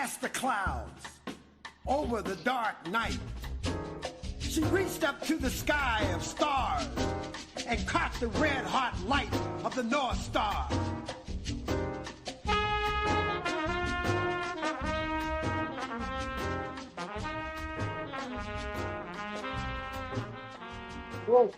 past the clouds, over the dark night. She reached up to the sky of stars and caught the red-hot light of the North Star. Whoa.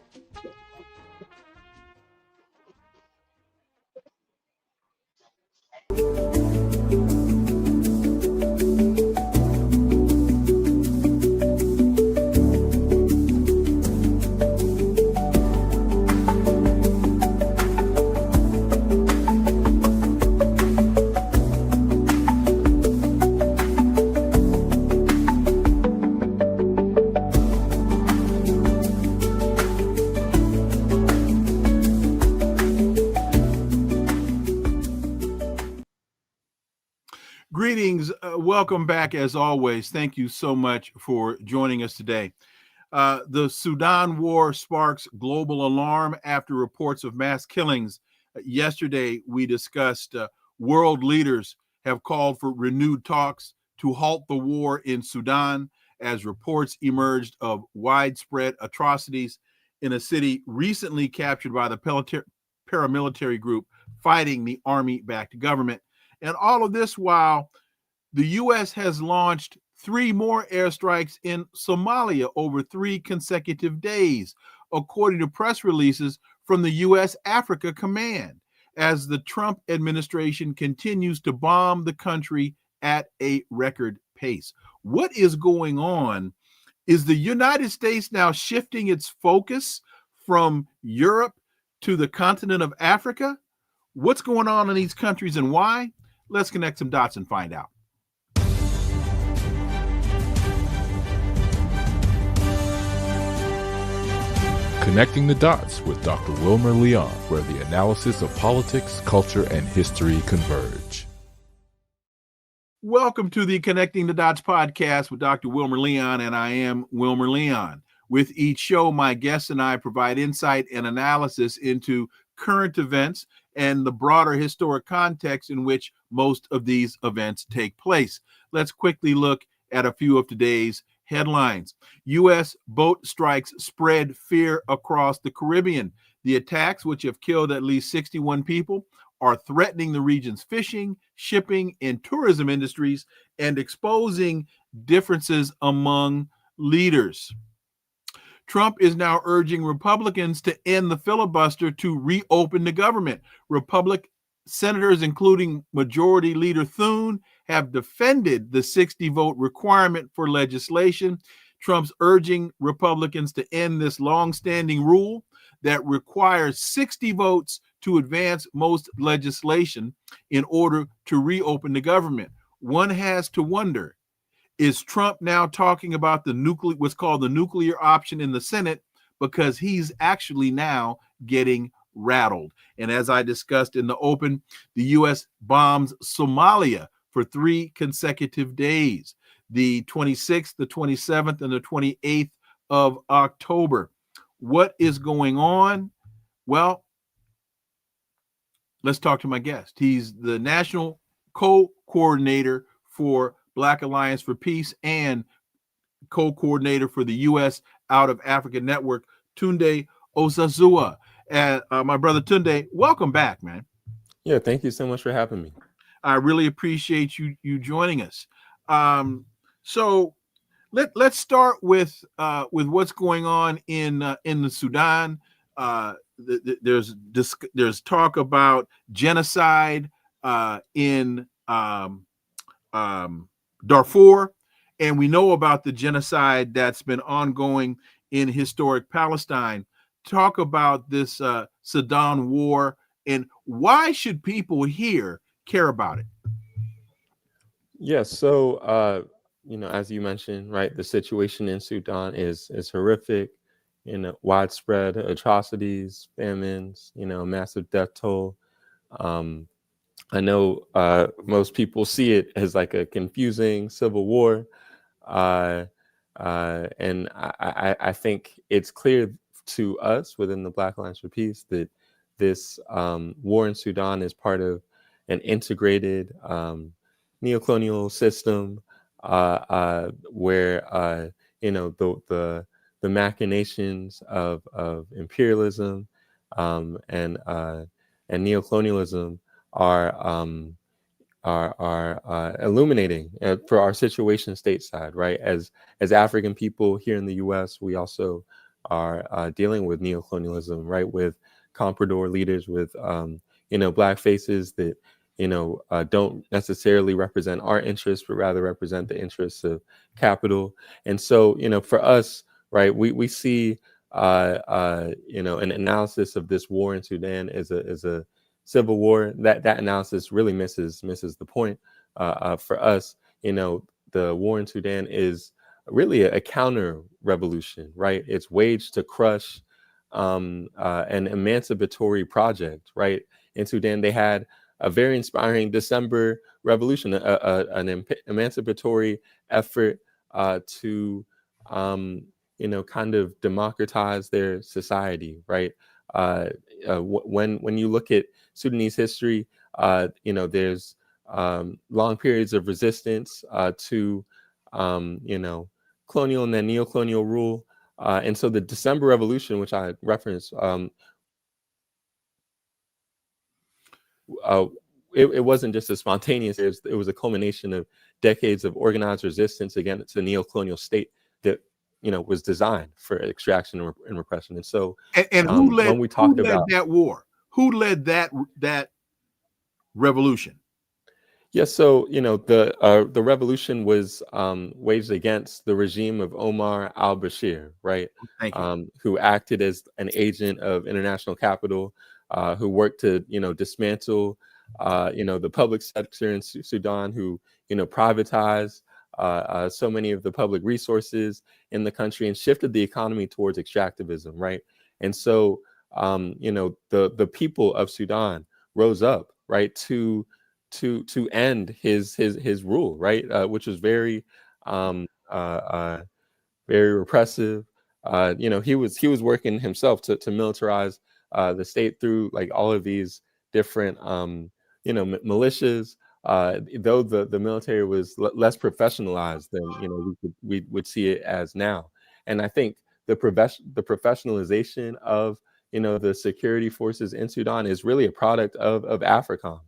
Greetings. Welcome back as always. Thank you so much for joining us today. The Sudan war sparks global alarm after reports of mass killings. Yesterday, we discussed world leaders have called for renewed talks to halt the war in Sudan as reports emerged of widespread atrocities in a city recently captured by the paramilitary group fighting the army-backed government. And all of this while the U.S. has launched 3 more airstrikes in Somalia over 3 consecutive days, according to press releases from the U.S. Africa Command, as the Trump administration continues to bomb the country at a record pace. What is going on? Is the United States now shifting its focus from Europe to the continent of Africa? What's going on in these countries and why? Let's connect some dots and find out. Connecting the Dots with Dr. Wilmer Leon, where the analysis of politics, culture, and history converge. Welcome to the Connecting the Dots podcast with Dr. Wilmer Leon, and I am Wilmer Leon. With each show, my guests and I provide insight and analysis into current events and the broader historic context in which most of these events take place. Let's quickly look at a few of today's headlines. U.S. boat strikes spread fear across the Caribbean. The attacks, which have killed at least 61 people, are threatening the region's fishing, shipping, and tourism industries and exposing differences among leaders. Trump is now urging Republicans to end the filibuster to reopen the government. Republican senators, including Majority Leader Thune, have defended the 60-vote requirement for legislation. Trump's urging Republicans to end this long-standing rule that requires 60 votes to advance most legislation in order to reopen the government. One has to wonder, is Trump now talking about what's called the nuclear option in the Senate, because he's actually now getting rattled? And as I discussed in the open, the U.S. bombs Somalia for 3 consecutive days, the 26th, the 27th, and the 28th of October. What is going on? Well, let's talk to my guest. He's the national co-coordinator for Black Alliance for Peace and co-coordinator for the U.S. Out of Africa Network, Tunde Osazua. And my brother Tunde, welcome back, man. Yeah, thank you so much for having me. I really appreciate you joining us. So let's start with what's going on in the Sudan. There's talk about genocide in Darfur, and we know about the genocide that's been ongoing in historic Palestine. Talk about this Sudan war, and why should people here care about it? Yes, so as you mentioned, right, the situation in Sudan is horrific. Widespread atrocities, famines, massive death toll. I know most people see it as like a confusing civil war, and I think it's clear to us within the Black Alliance for Peace that this war in Sudan is part of an integrated neocolonial system where the machinations of imperialism and neocolonialism are illuminating for our situation stateside, right? As African people here in the U.S., we also are dealing with neocolonialism, right? With comprador leaders, with black faces that don't necessarily represent our interests, but rather represent the interests of capital. And so, for us, right, we see an analysis of this war in Sudan as a civil war. That analysis really misses the point. For us, the war in Sudan is really a counter revolution, right? It's waged to crush an emancipatory project, right? In Sudan, they had a very inspiring December revolution, an emancipatory effort to kind of democratize their society, right? When you look at Sudanese history, there's long periods of resistance to colonial and then neocolonial rule, and so the December Revolution, which I referenced, it wasn't just a spontaneous. It was a culmination of decades of organized resistance against a neocolonial state that was designed for extraction and repression. And so, and who led, when we talk about that war, who led that revolution? Yes, so the revolution was waged against the regime of Omar al-Bashir, right? Thank you. Who acted as an agent of international capital, who worked to dismantle the public sector in Sudan, who privatized so many of the public resources in the country and shifted the economy towards extractivism, right? And so the people of Sudan rose up, right, to end his rule, right, which was very very repressive. He was working himself to militarize the state through like all of these different militias. Though the military was less professionalized than we would see it as now, and I think the professionalization of the security forces in Sudan is really a product of Africom,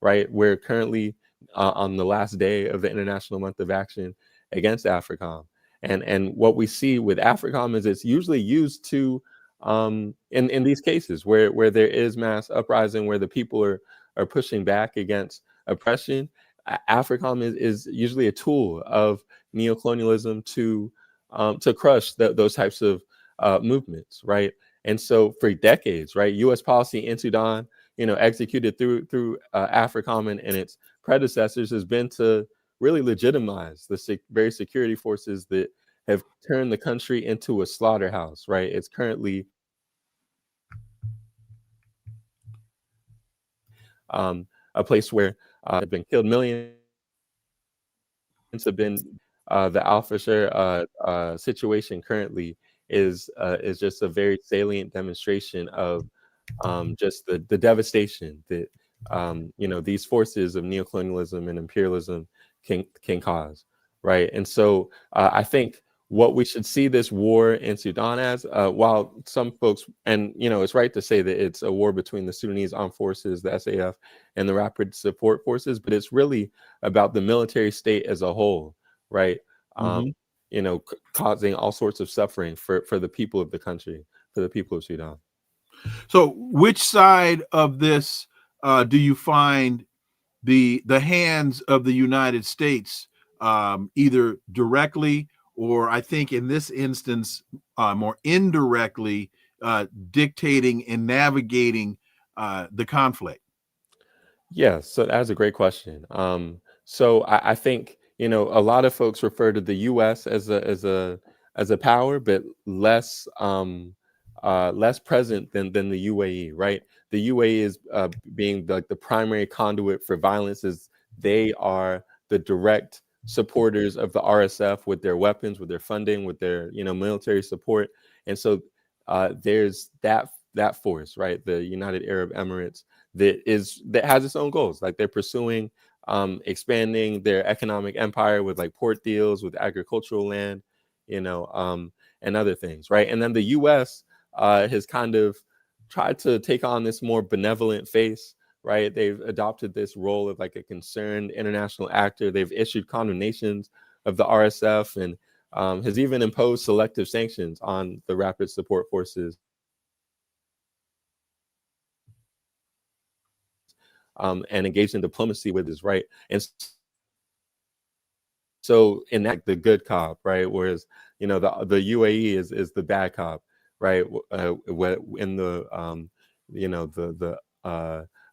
right? We're currently on the last day of the International Month of Action against Africom, and what we see with Africom is it's usually used to in these cases where there is mass uprising, where the people are pushing back against oppression. Africom is usually a tool of neocolonialism to crush those types of movements, right? And so for decades, right, U.S. policy in Sudan, executed through Africom and its predecessors, has been to really legitimize the very security forces that have turned the country into a slaughterhouse, right? It's currently a place where have been killed, millions have been. The Al-Fashir situation currently is just a very salient demonstration of just the devastation that these forces of neocolonialism and imperialism can cause, right? And so I think what we should see this war in Sudan as, while some folks, and it's right to say that it's a war between the Sudanese armed forces, the SAF, and the Rapid Support Forces, but it's really about the military state as a whole, right? Causing all sorts of suffering for the people of the country, for the people of Sudan. So which side of this do you find the hands of the United States, either directly or, I think in this instance, more indirectly, dictating and navigating the conflict? Yeah, so that's a great question. So I think a lot of folks refer to the U.S. as a power, but less present than the UAE, right? The UAE is being the primary conduit for violence, as they are the direct supporters of the RSF with their weapons, with their funding, with their military support. And so there's that force, right? The United Arab Emirates that has its own goals, like they're pursuing expanding their economic empire with like port deals, with agricultural land, you know, and other things, right? And then the U.S. Has kind of tried to take on this more benevolent face, right? They've adopted this role of like a concerned international actor. They've issued condemnations of the RSF and has even imposed selective sanctions on the rapid support forces. And engaged in diplomacy with his right. And so in that, the good cop, right? Whereas, you know, the UAE is the bad cop, right? In the, you know, the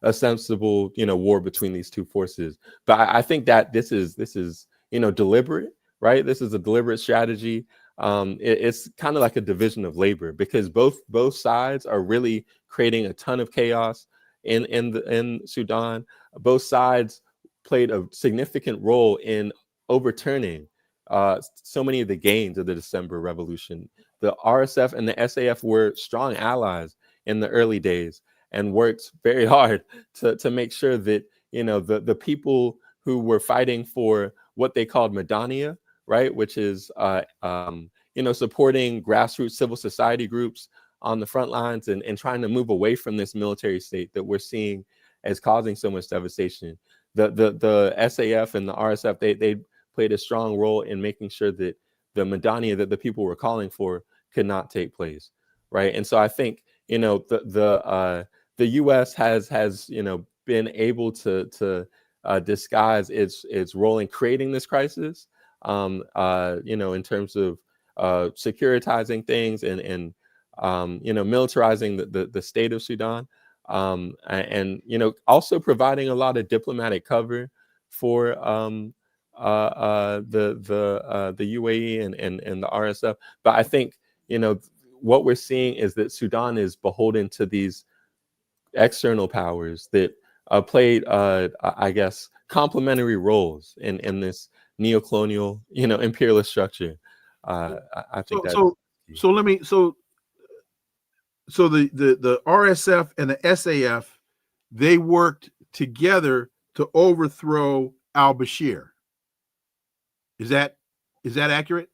a sensible, you know, war between these two forces. But I think that this is, you know, deliberate, right? This is a deliberate strategy. It's kind of like a division of labor, because both sides are really creating a ton of chaos in Sudan. Both sides played a significant role in overturning so many of the gains of the December Revolution. The RSF and the SAF were strong allies in the early days and worked very hard to make sure that, you know, the people who were fighting for what they called Madania, right, which is you know, supporting grassroots civil society groups on the front lines and trying to move away from this military state that we're seeing as causing so much devastation. The SAF and the RSF, they played a strong role in making sure that the Madania that the people were calling for could not take place, right? And so I think, you know, the U.S. has you know, been able to disguise its role in creating this crisis, you know, in terms of securitizing things and you know, militarizing the state of Sudan, and you know, also providing a lot of diplomatic cover for the UAE and the RSF. But I think, you know, what we're seeing is that Sudan is beholden to these external powers that played, I guess, complementary roles in this neocolonial, you know, imperialist structure. I think so the RSF and the SAF, they worked together to overthrow al-Bashir. Is that accurate?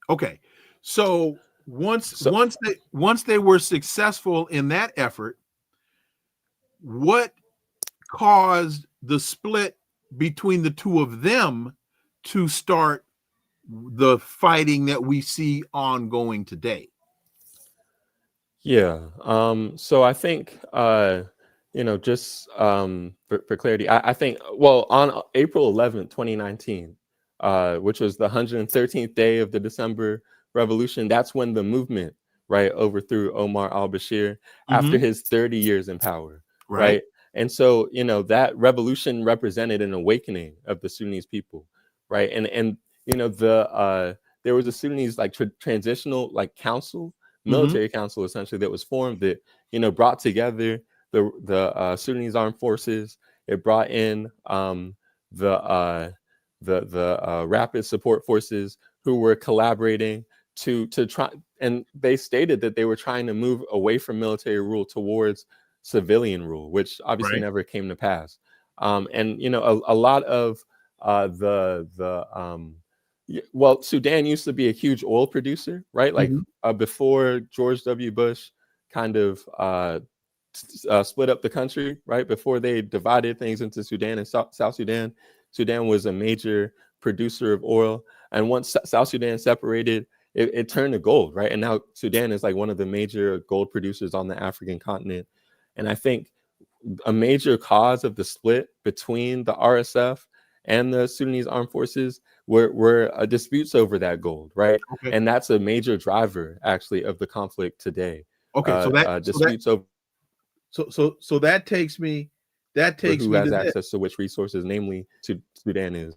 Okay. So once they were successful in that effort, what caused the split between the two of them to start the fighting that we see ongoing today? Yeah. So I think, you know, just for clarity, I think, well, on April 11th, 2019, which was the 113th day of the December Revolution, that's when the movement, right, overthrew Omar al-Bashir after his 30 years in power, right? And so, you know, that revolution represented an awakening of the Sudanese people, right? And you know, there was a Sudanese like transitional like council, military council essentially, that was formed that, you know, brought together the Sudanese armed forces. It brought in the rapid support forces who were collaborating to try, and they stated that they were trying to move away from military rule towards civilian rule, which obviously never came to pass. And you know, a lot of well, Sudan used to be a huge oil producer, right? Like before George W. Bush kind of split up the country, right? Before they divided things into Sudan and South Sudan, Sudan was a major producer of oil. And once South Sudan separated, it turned to gold, right? And now Sudan is like one of the major gold producers on the African continent. And I think a major cause of the split between the RSF and the Sudanese armed forces were disputes over that gold, right? Okay. And that's a major driver, actually, of the conflict today. Okay, so that disputes over. So that takes me. That takes who me has to access this. to which resources, namely Sudan is.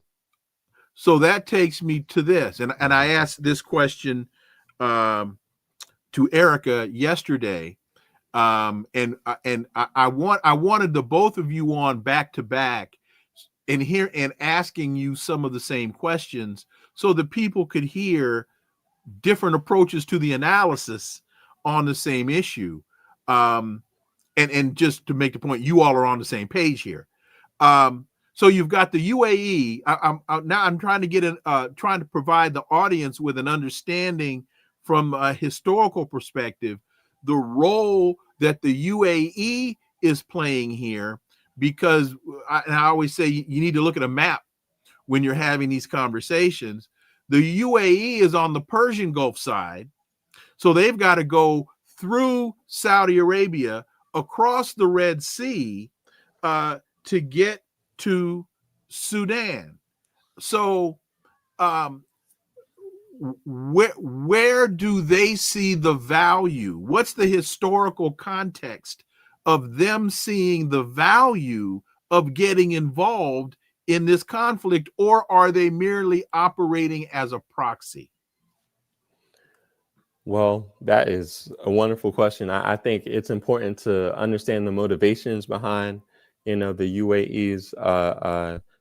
So that takes me to this, and I asked this question to Erica yesterday, and I wanted the both of you on back to back, and here and asking you some of the same questions so that people could hear different approaches to the analysis on the same issue, and just to make the point, you all are on the same page here. So you've got the UAE. I'm trying to trying to provide the audience with an understanding from a historical perspective, the role that the UAE is playing here, because I always say you need to look at a map when you're having these conversations. The UAE is on the Persian Gulf side, so they've got to go through Saudi Arabia, across the Red Sea, to get to Sudan. So where do they see the value? What's the historical context of them seeing the value of getting involved in this conflict, or are they merely operating as a proxy? Well, that is a wonderful question. I think it's important to understand the motivations behind, the UAE's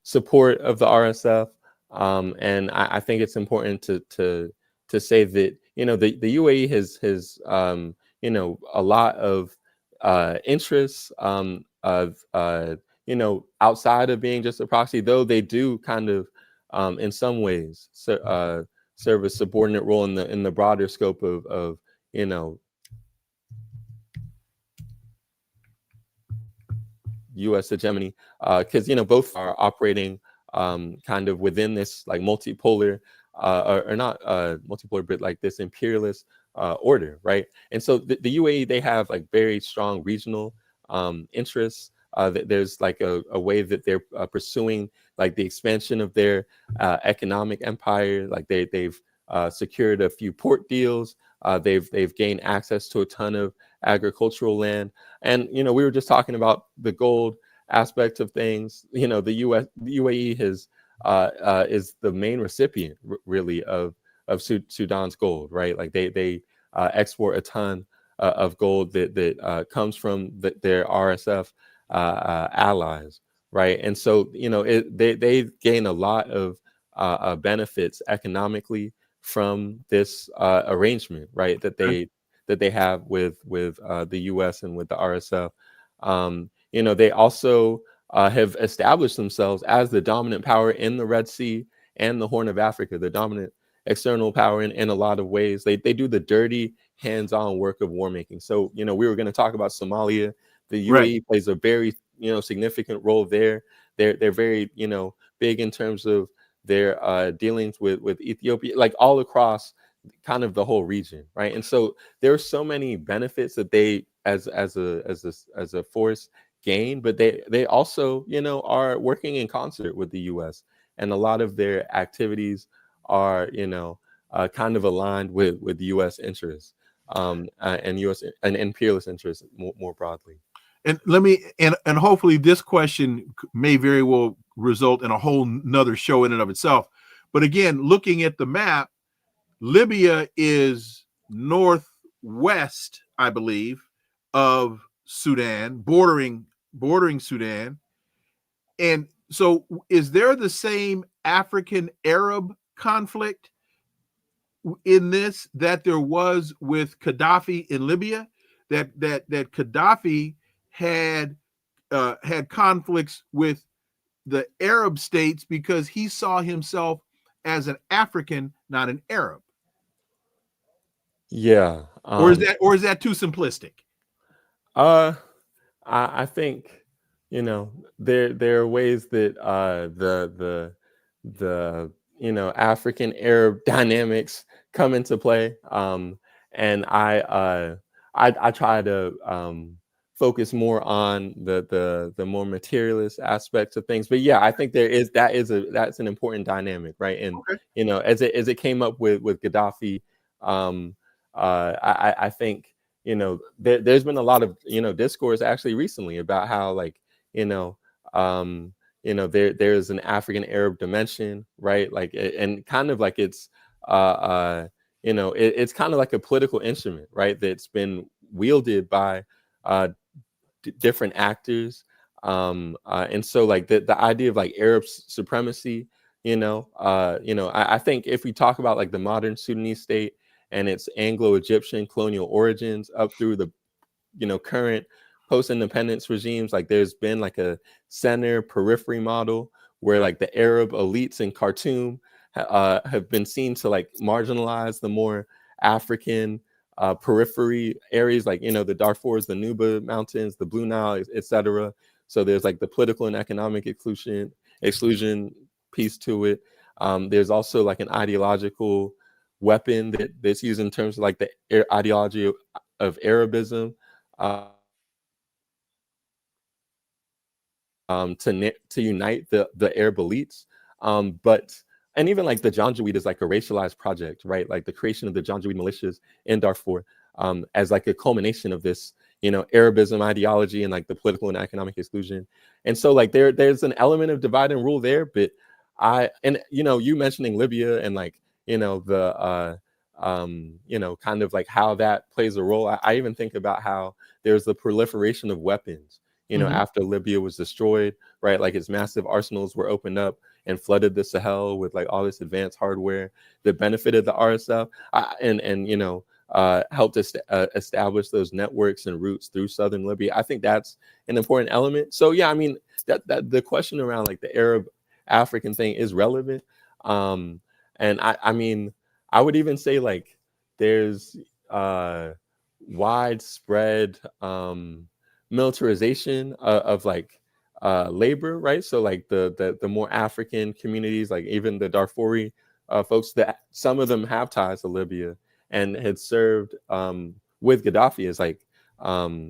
support of the RSF, and I think it's important to say that the UAE has a lot of interests of outside of being just a proxy, though they do kind of in some ways serve a subordinate role in the broader scope of U.S. hegemony, because both are operating kind of within this like multipolar or not multipolar, but like this imperialist order, right? And so the UAE, they have like very strong regional interests. There's like a way that they're pursuing like the expansion of their economic empire. Like they've secured a few port deals. They've gained access to a ton of agricultural land, and we were just talking about the gold aspect of things. The UAE is the main recipient really of Sudan's gold, right? Like they export a ton of gold that comes from their RSF allies, right? And so they gain a lot of benefits economically from this arrangement, right? That they have with the U.S. and with the RSF. They also have established themselves as the dominant power in the Red Sea and the Horn of Africa, the dominant external power in a lot of ways. They do the dirty, hands-on work of war making. So we were going to talk about Somalia. The UAE plays a very significant role there. They're very big in terms of their dealings with Ethiopia, like all across kind of the whole region, right? And so there are so many benefits that they as a force gain, but they also are working in concert with the U.S. and a lot of their activities are kind of aligned with the U.S. interests and U.S. and imperialist interests more broadly. And let me and hopefully this question may very well result in a whole nother show in and of itself. But again, looking at the map, Libya is northwest, I believe, of Sudan, bordering Sudan. And so is there the same African Arab conflict in this that there was with Gaddafi in Libya? That Gaddafi had conflicts with the Arab states because he saw himself as an African, not an Arab. Yeah. Or is that too simplistic? I think there are ways that the African Arab dynamics come into play, and I try to focus more on the more materialist aspects of things. But yeah, I think that's an important dynamic, right? And as it came up with Gaddafi, I think there's been a lot of discourse actually recently about how there's an African Arab dimension, right? Like, and kind of like it's it's kind of like a political instrument, right? That's been wielded by different actors, and so like the idea of like Arab supremacy, I think if we talk about like the modern Sudanese state and its Anglo-Egyptian colonial origins up through the current post-independence regimes, like there's been like a center periphery model where like the Arab elites in Khartoum have been seen to like marginalize the more African periphery areas, like, you know, the Darfurs, the Nuba Mountains, the Blue Nile, etc. So there's like the political and economic exclusion piece to it. There's also like an ideological weapon that's used in terms of like the ideology of Arabism to unite the Arab elites. And even like the Janjaweed is like a racialized project, right? Like the creation of the Janjaweed militias in Darfur as like a culmination of this, you know, Arabism ideology and like the political and economic exclusion. And so like there's an element of divide and rule there, but you know, you mentioning Libya and like, you know, the you know, kind of like how that plays a role. I even think about how there's the proliferation of weapons, you know, after Libya was destroyed, right? Like its massive arsenals were opened up and flooded the Sahel with like all this advanced hardware that benefited the RSF and you know, helped us establish those networks and routes through southern Libya. I think that's an important element. So yeah, I mean, that the question around like the Arab African thing is relevant. And I mean, I would even say like there's widespread militarization of like labor, right? So like the more African communities, like even the Darfuri folks, that some of them have ties to Libya and had served with Gaddafi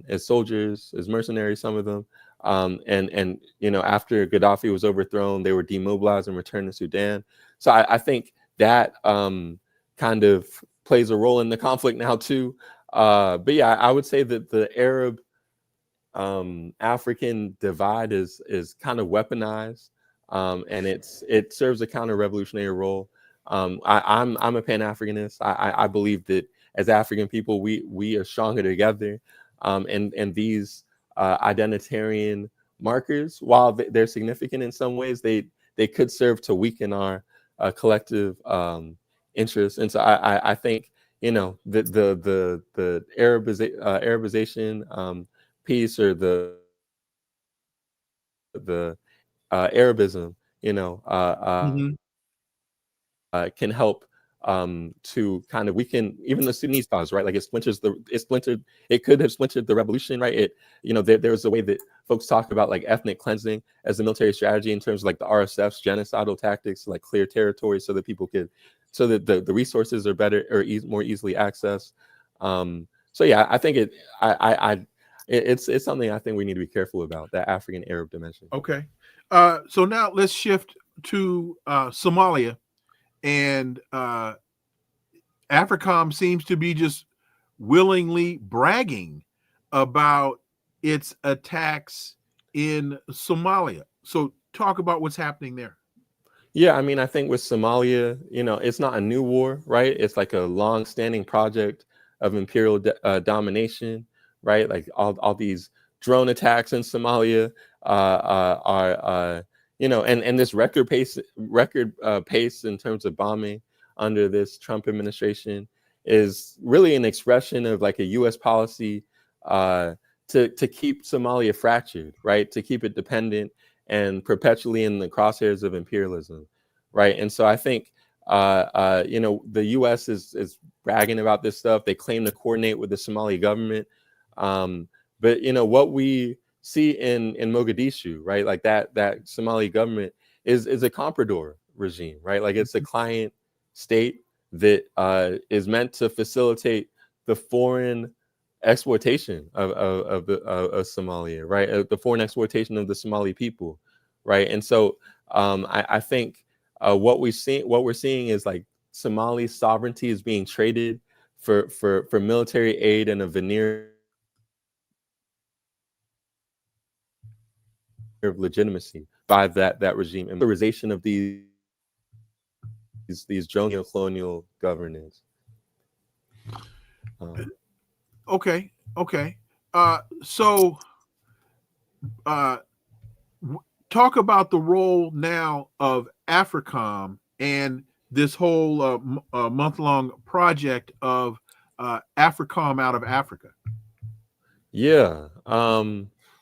as soldiers, as mercenaries, some of them. And you know, after Gaddafi was overthrown, they were demobilized and returned to Sudan. So I think that kind of plays a role in the conflict now too. But yeah, I would say that the Arab African divide is kind of weaponized, and it serves a counter-revolutionary role. I'm a Pan-Africanist. I believe that as African people, we are stronger together, and these identitarian markers, while they're significant in some ways, they could serve to weaken our collective interests. And so I think, you know, the Arabization piece, or the Arabism, you know, can help to kind of weaken even the Sudanese cause, right? Like it could have splintered the revolution, right? It, you know, there's a way that folks talk about like ethnic cleansing as a military strategy in terms of like the RSF's genocidal tactics, like clear territory so that people could, so that the resources are better or more easily accessed. So yeah, I think it's something I think we need to be careful about, that African Arab dimension. Okay. So now let's shift to Somalia. And Africom seems to be just willingly bragging about its attacks in Somalia. So talk about what's happening there. Yeah, I mean, I think with Somalia, you know, it's not a new war, right? It's like a long-standing project of imperial domination, right? Like all these drone attacks in Somalia are you know, and this record pace in terms of bombing under this Trump administration is really an expression of like a U.S. policy to keep Somalia fractured, right? To keep it dependent and perpetually in the crosshairs of imperialism, right? And so I think you know, the U.S. is bragging about this stuff. They claim to coordinate with the Somali government, but you know what we see in Mogadishu, right? Like that Somali government is a comprador regime, right? Like it's a client state that is meant to facilitate the foreign exploitation of Somalia, right? The foreign exploitation of the Somali people, right? And so I think what we're seeing is like Somali sovereignty is being traded for military aid and a veneer of legitimacy by that regime, and militarization of these colonial governance. Okay. So talk about the role now of Africom and this whole month-long project of Africom out of Africa. Yeah.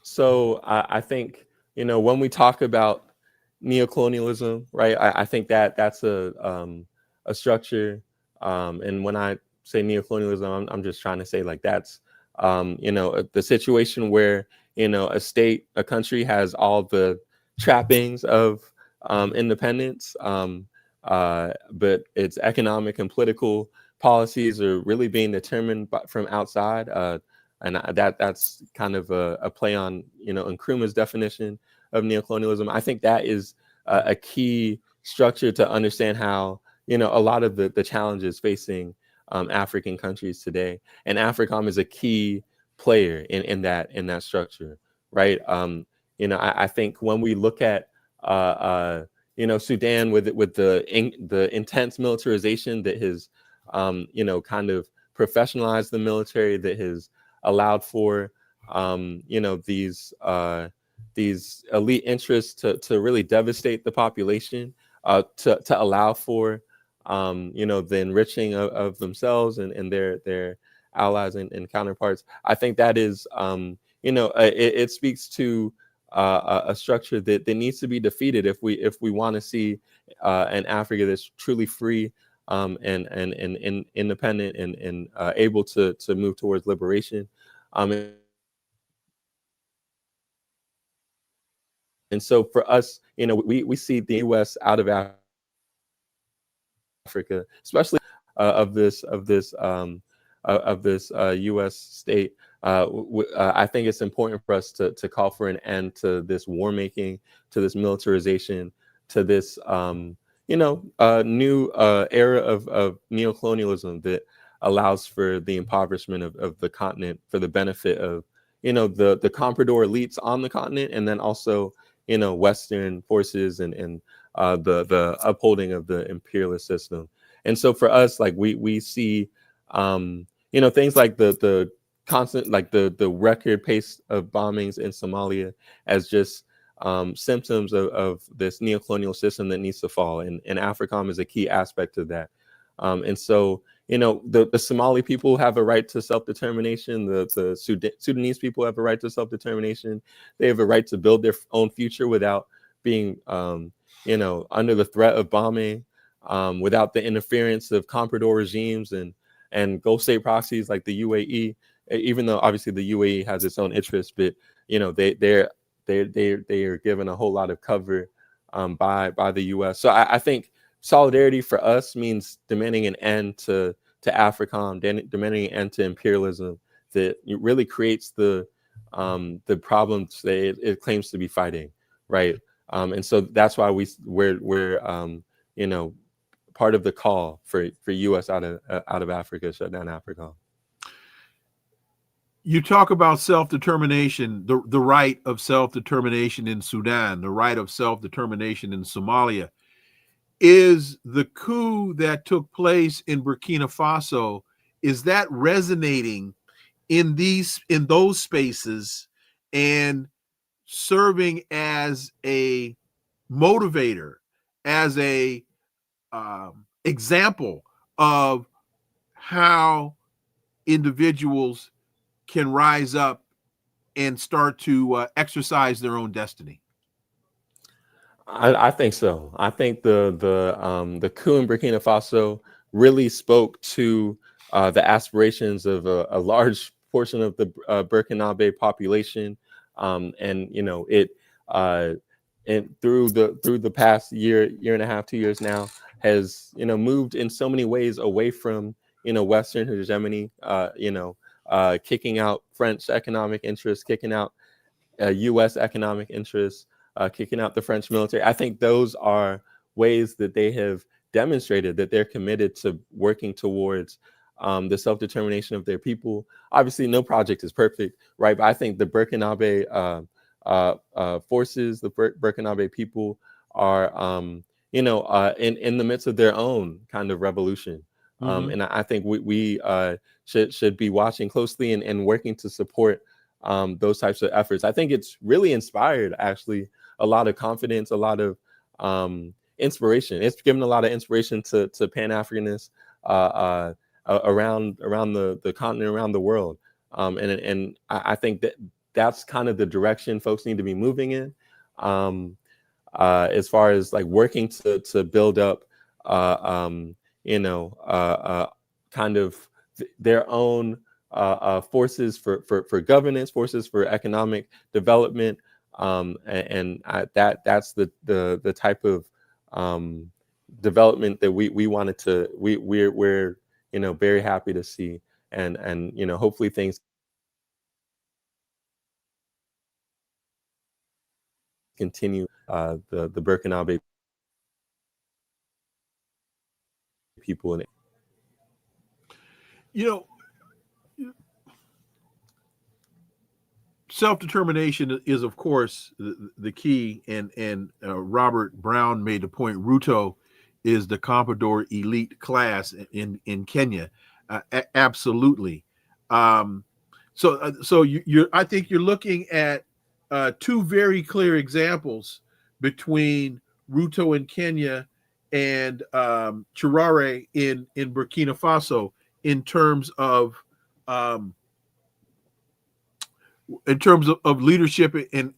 So I think, when we talk about neocolonialism, right, I think that that's a structure. And when I say neocolonialism, I'm just trying to say like that's, the situation where, a country has all the trappings of independence, but its economic and political policies are really being determined from outside. And that's kind of a play on Nkrumah's definition of neocolonialism. I think that is a key structure to understand how a lot of the challenges facing African countries today, and Africom is a key player in that structure, right? I think when we look at Sudan with the intense militarization that has kind of professionalized the military, that has allowed for these elite interests to really devastate the population, to allow for the enriching of themselves and their allies and counterparts. I think that is it speaks to a structure that needs to be defeated if we want to see an Africa that's truly free, and independent and able to move towards liberation. And so for us, we see the U.S. out of Africa, especially of this U.S. state. I think it's important for us to call for an end to this war making, to this militarization, to this new era of neocolonialism that allows for the impoverishment of the continent for the benefit of the comprador elites on the continent, and then also Western forces and the upholding of the imperialist system. And so for us, like we see things like the constant, like the record pace of bombings in Somalia as just symptoms of this neocolonial system that needs to fall, and Africom is a key aspect of that. And so the Somali people have a right to self-determination. The Sudanese people have a right to self-determination. They have a right to build their own future without being under the threat of bombing, without the interference of comprador regimes and Gulf state proxies like the UAE. Even though obviously the UAE has its own interests, but they are given a whole lot of cover by the U.S. So I think solidarity for us means demanding an end to Africom, demanding an end to imperialism that really creates the problems that it claims to be fighting, right? And so that's why we're part of the call for U.S. out of Africa, shut down Africom. You talk about self-determination, the right of self-determination in Sudan, the right of self-determination in Somalia. Is the coup that took place in Burkina Faso, is that resonating in those spaces and serving as a motivator, as a example of how individuals can rise up and start to exercise their own destiny? I think so. I think the coup in Burkina Faso really spoke to the aspirations of a large portion of the Burkinabe population, and it and through the past year and a half, 2 years now, has moved in so many ways away from Western hegemony, kicking out French economic interests, kicking out U.S. economic interests, kicking out the French military. I think those are ways that they have demonstrated that they're committed to working towards the self-determination of their people. Obviously, no project is perfect, right? But I think the Burkinabe forces, the Burkinabe people are, in the midst of their own kind of revolution. And I think we should be watching closely and working to support those types of efforts. I think it's really inspired, actually, a lot of confidence, a lot of inspiration. It's given a lot of inspiration to Pan-Africanists around the continent, around the world. And I think that's kind of the direction folks need to be moving in, as far as like working to build up, kind of their own forces for governance, forces for economic development, that's the type of development that we wanted to we're very happy to see, and hopefully things continue, the Burkinabe people in it. Self-determination is, of course, the key, and Robert Brown made the point. Ruto is the Comprador elite class in Kenya, absolutely. So I think you're looking at two very clear examples between Ruto in Kenya and Traoré in Burkina Faso in terms of leadership and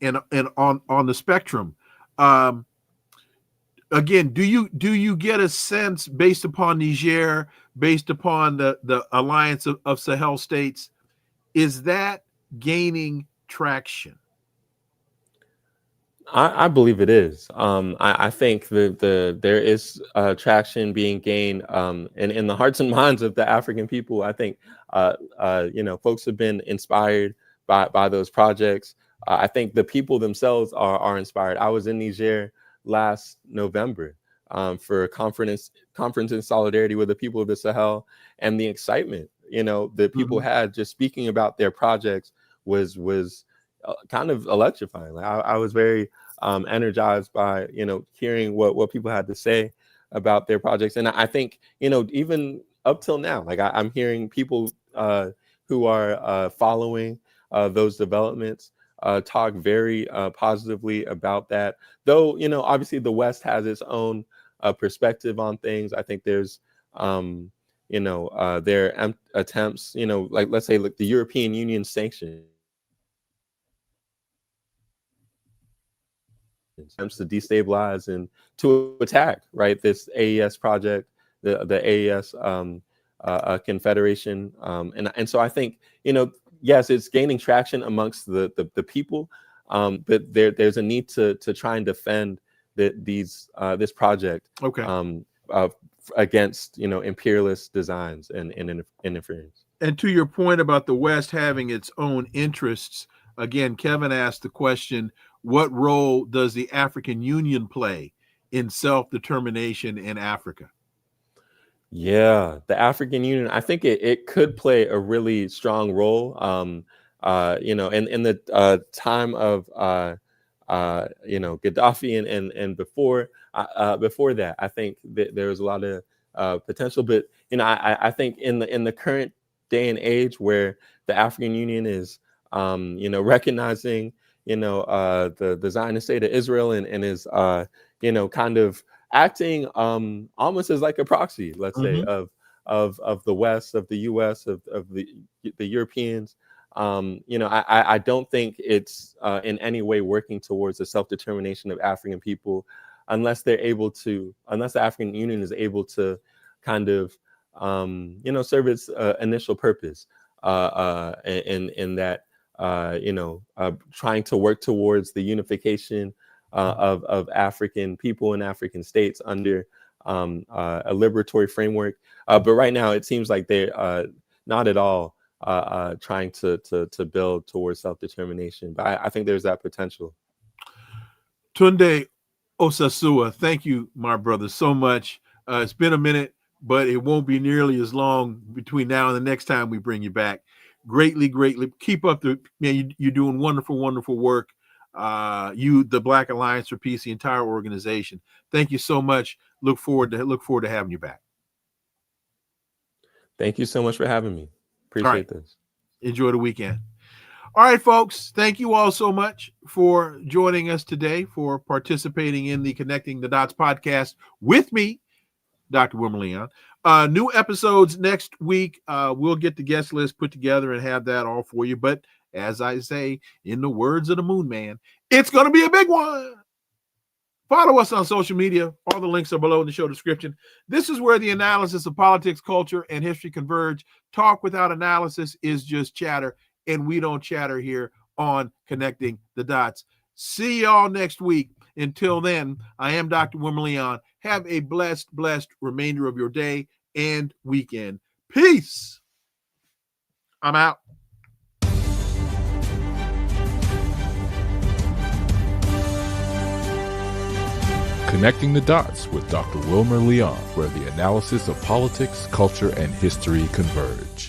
on the spectrum. Again, do you get a sense, based upon Niger, based upon the alliance of Sahel states, is that gaining traction? I believe it is. I think there is traction being gained in the hearts and minds of the African people. I think folks have been inspired by those projects. I think the people themselves are inspired. I was in Niger last November for a conference in solidarity with the people of the Sahel, and the excitement that people had just speaking about their projects was kind of electrifying. Like I was very energized by hearing what people had to say about their projects, and I think even up till now, like I'm hearing people who are following those developments talk very positively about that. Though obviously the West has its own perspective on things. I think there's their attempts, like let's say the European Union sanctions, attempts to destabilize and to attack, right, this AES project, the AES confederation, and so I think yes, it's gaining traction amongst the people, but there's a need to try and defend this project, against imperialist designs and interference. And to your point about the West having its own interests, again, Kevin asked the question, what role does the African Union play in self-determination in Africa? Yeah, the African Union, I think it could play a really strong role. In the time of Gaddafi and before that, I think that there was a lot of potential. But I think in the current day and age, where the African Union is recognizing the Zionist state of Israel and is kind of acting almost as like a proxy, let's say, of the West, of the US, of the Europeans. I don't think it's in any way working towards the self-determination of African people, unless the African Union is able to kind of serve its initial purpose in that trying to work towards the unification of African people and African states under a liberatory framework. But right now, it seems like they're not at all trying to build towards self-determination. But I think there's that potential. Tunde Osazua, thank you, my brother, so much. It's been a minute, but it won't be nearly as long between now and the next time we bring you back. Greatly keep up you're doing wonderful work. The Black Alliance for Peace, the entire organization. Thank you so much. Look forward to having you back. Thank you so much for having me. Appreciate this. Enjoy the weekend. All right, folks. Thank you all so much for joining us today, for participating in the Connecting the Dots podcast with me, Dr. Wilmer Leon. New episodes next week. We'll get the guest list put together and have that all for you. But as I say, in the words of the Moon Man, it's going to be a big one. Follow us on social media. All the links are below in the show description. This is where the analysis of politics, culture, and history converge. Talk without analysis is just chatter, and we don't chatter here on Connecting the Dots. See y'all next week. Until then, I am Dr. Wilmer Leon. Have a blessed remainder of your day and weekend. Peace. I'm out. Connecting the Dots with Dr. Wilmer Leon, where the analysis of politics, culture, and history converge.